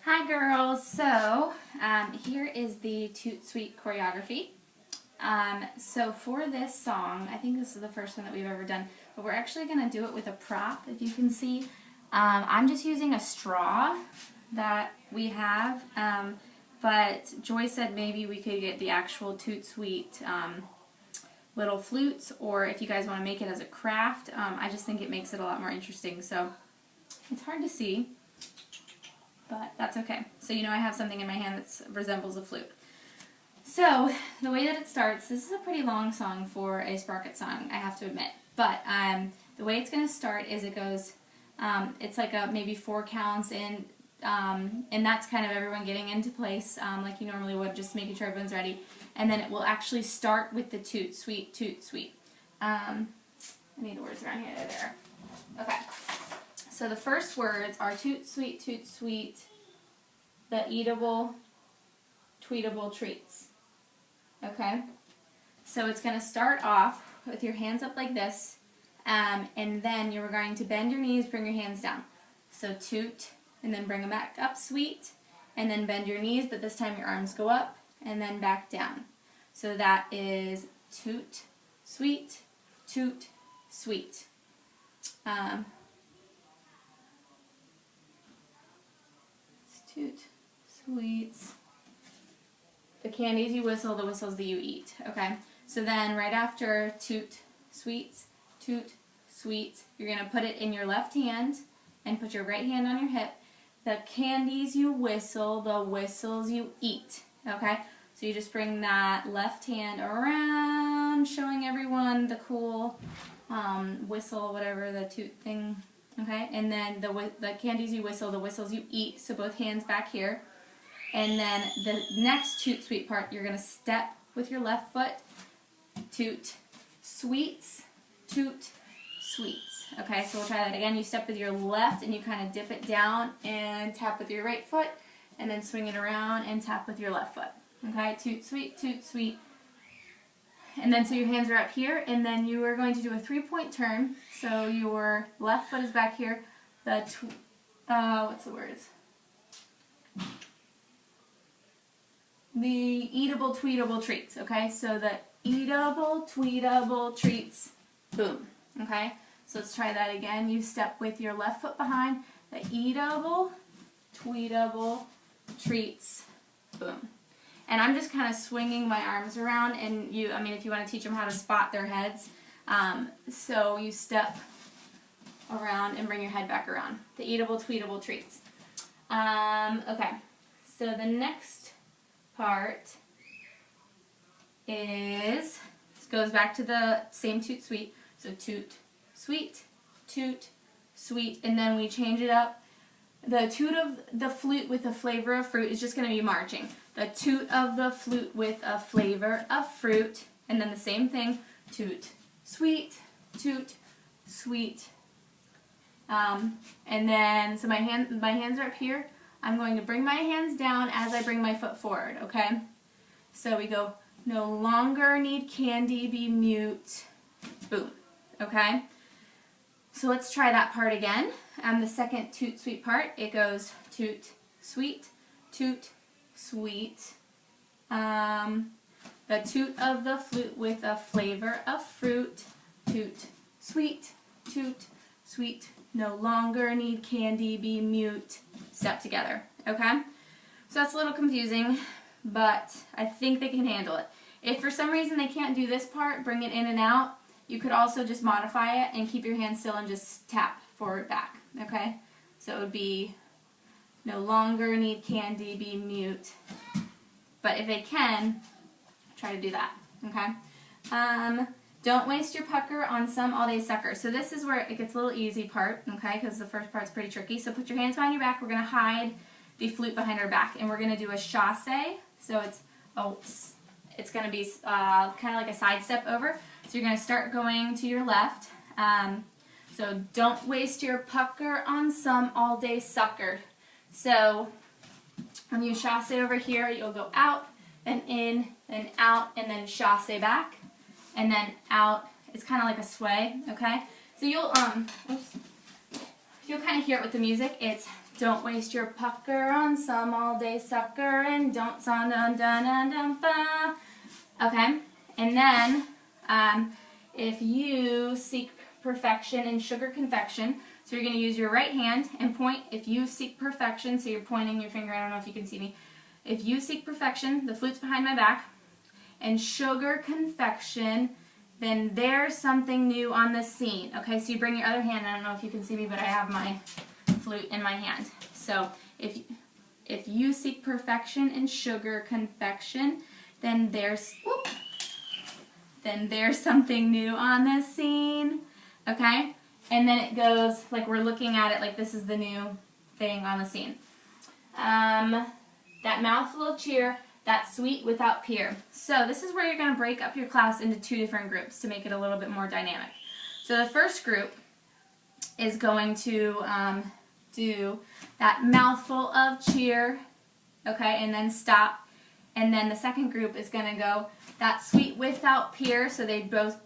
Hi girls, so here is the Toot Sweet choreography. So for this song, I think this is the first one that we've ever done, but we're actually going to do it with a prop, if you can see. I'm just using a straw that we have, but Joy said maybe we could get the actual Toot Sweet little flutes, or if you guys want to make it as a craft, I just think it makes it a lot more interesting. So it's hard to see, but that's okay. So you know I have something in my hand that resembles a flute. So the way that it starts, this is a pretty long song for a Sprocket song, I have to admit. But the way it's going to start is it goes, it's like maybe 4 counts in, and that's kind of everyone getting into place like you normally would, just making sure everyone's ready. And then it will actually start with the toot, sweet, toot, sweet. I need the words around here, there. Okay. So the first words are toot, sweet, the eatable, tweetable treats. Okay? So it's going to start off with your hands up like this, and then you're going to bend your knees, bring your hands down. So toot, and then bring them back up, sweet, and then bend your knees, but this time your arms go up, and then back down. So that is toot, sweet, toot, sweet. Toot, sweets. The candies you whistle, the whistles that you eat. Okay? So then right after toot, sweets, you're going to put it in your left hand and put your right hand on your hip. The candies you whistle, the whistles you eat. Okay? So you just bring that left hand around, showing everyone the cool whistle, whatever, the toot thing. Okay? And then the candies you whistle, the whistles you eat. So both hands back here. And then the next toot sweet part, you're going to step with your left foot. Toot, sweets, toot, sweets. Okay, so we'll try that again. You step with your left and you kind of dip it down and tap with your right foot. And then swing it around and tap with your left foot. Okay, toot, sweet. And then so your hands are up here, and then you are going to do a 3-point turn. So your left foot is back here. What's the words? The eatable, tweetable treats, okay? So the eatable, tweetable treats, boom, okay? So let's try that again. You step with your left foot behind, the eatable, tweetable treats, boom. And I'm just kind of swinging my arms around, and if you want to teach them how to spot their heads, so you step around and bring your head back around. The eatable, tweetable treats. Okay, so the next part goes back to the same toot sweet. So toot sweet, and then we change it up. The toot of the flute with a flavor of fruit is just going to be marching. The toot of the flute with a flavor of fruit, and then the same thing, toot sweet, toot sweet. And then so my hands are up here. I'm going to bring my hands down as I bring my foot forward, okay? So we go, no longer need candy, be mute, boom, okay? So let's try that part again. The second toot sweet part, it goes toot sweet, sweet. The toot of the flute with a flavor of fruit, toot sweet, no longer need candy, be mute, step together, okay? So that's a little confusing, but I think they can handle it. If for some reason they can't do this part, bring it in and out, you could also just modify it and keep your hand still and just tap forward back, okay? So it would be no longer need candy, be mute. But if they can, try to do that, okay? Don't waste your pucker on some all-day sucker. So this is where it gets a little easy part, okay, because the first part's pretty tricky. So put your hands behind your back. We're going to hide the flute behind our back, and we're going to do a chasse. So it's going to be kind of like a side step over. So you're going to start going to your left. So don't waste your pucker on some all-day sucker. So when you chasse over here, you'll go out, then in, then out, and then chasse back. And then out. It's kind of like a sway, okay? So you'll kind of hear it with the music. It's Don't waste your pucker on some all-day sucker, and don't son dun dun dun dun ba. Okay, and then if you seek perfection in sugar confection, so you're going to use your right hand and point. If you seek perfection, so you're pointing your finger. I don't know if you can see me. If you seek perfection, the flute's behind my back, and sugar confection, then there's something new on the scene. Okay, so you bring your other hand. I don't know if you can see me, but I have my flute in my hand. So if you seek perfection in sugar confection, then there's something new on the scene. Okay, and then it goes like we're looking at it like this is the new thing on the scene. That mouthful of cheer, that sweet without peer. So this is where you're going to break up your class into 2 different groups to make it a little bit more dynamic. So the first group is going to do that mouthful of cheer, okay, and then stop. And then the second group is going to go that sweet without peer. So they both,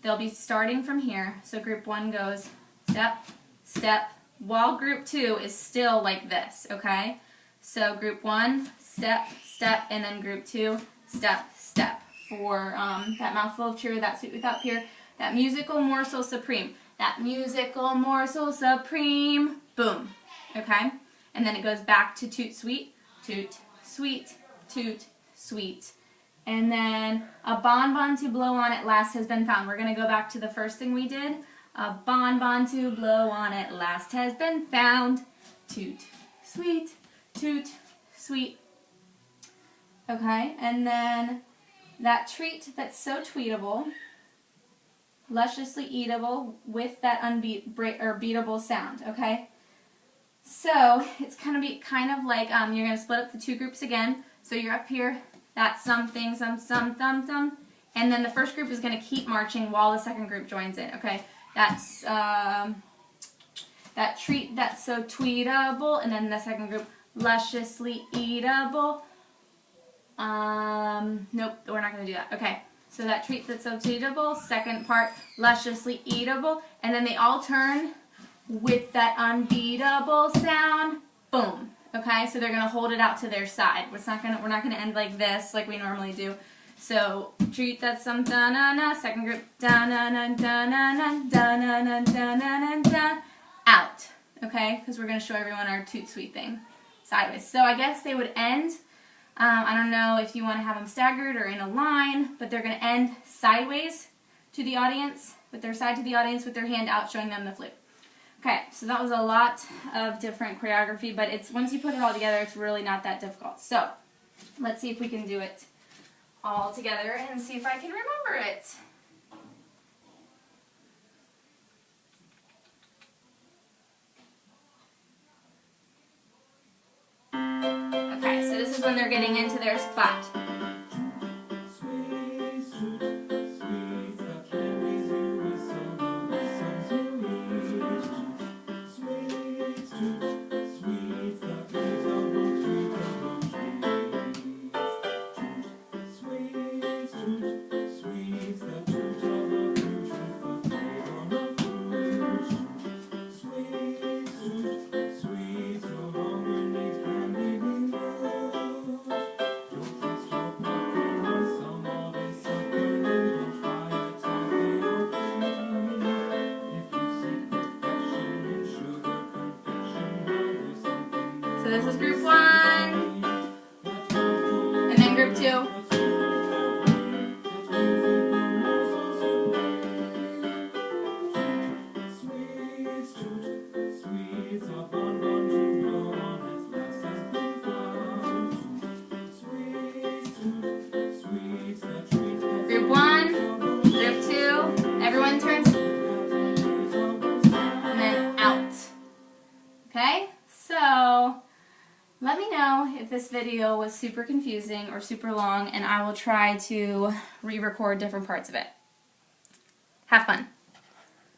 they'll be starting from here. So group 1 goes step, step, while group 2 is still like this, okay? So group 1, step, step, and then group 2, step, step. For that mouthful of cheer, that sweet without peer, that musical morsel supreme. That musical morsel supreme. Boom. Okay? And then it goes back to toot, sweet, toot, sweet, toot, sweet. And then a bonbon to blow on at last has been found. We're going to go back to the first thing we did. A bonbon to blow on at last has been found. Toot, sweet, toot, sweet. Okay, and then that treat that's so tweetable, lusciously eatable with that beatable sound, okay? So it's going to be kind of like you're going to split up the 2 groups again. So you're up here, that's something, some, and then the first group is going to keep marching while the second group joins in, okay? That's that treat that's so tweetable, and then the second group, lusciously eatable. Nope, we're not going to do that. Okay, so that treat that's so tweetable, second part, lusciously eatable, and then they all turn with that unbeatable sound. Boom. Okay, so they're going to hold it out to their side. We're not going to end like this, like we normally do. So treat that's some da-na-na, second group da-na-na, da-na-na, da-na-na, da-na-na, da, out. Okay, because we're going to show everyone our toot sweet thing sideways. So I guess they would end, I don't know if you want to have them staggered or in a line, but they're going to end sideways to the audience, with their side to the audience, with their hand out showing them the flute. Okay, so that was a lot of different choreography, but it's once you put it all together, it's really not that difficult. So let's see if we can do it all together and see if I can remember it. Okay, so this is when they're getting into their spot. So this is group 1, and then group 2. Group 1, group 2, everyone turns, and then out. Okay, so let me know if this video was super confusing or super long, and I will try to re-record different parts of it. Have fun.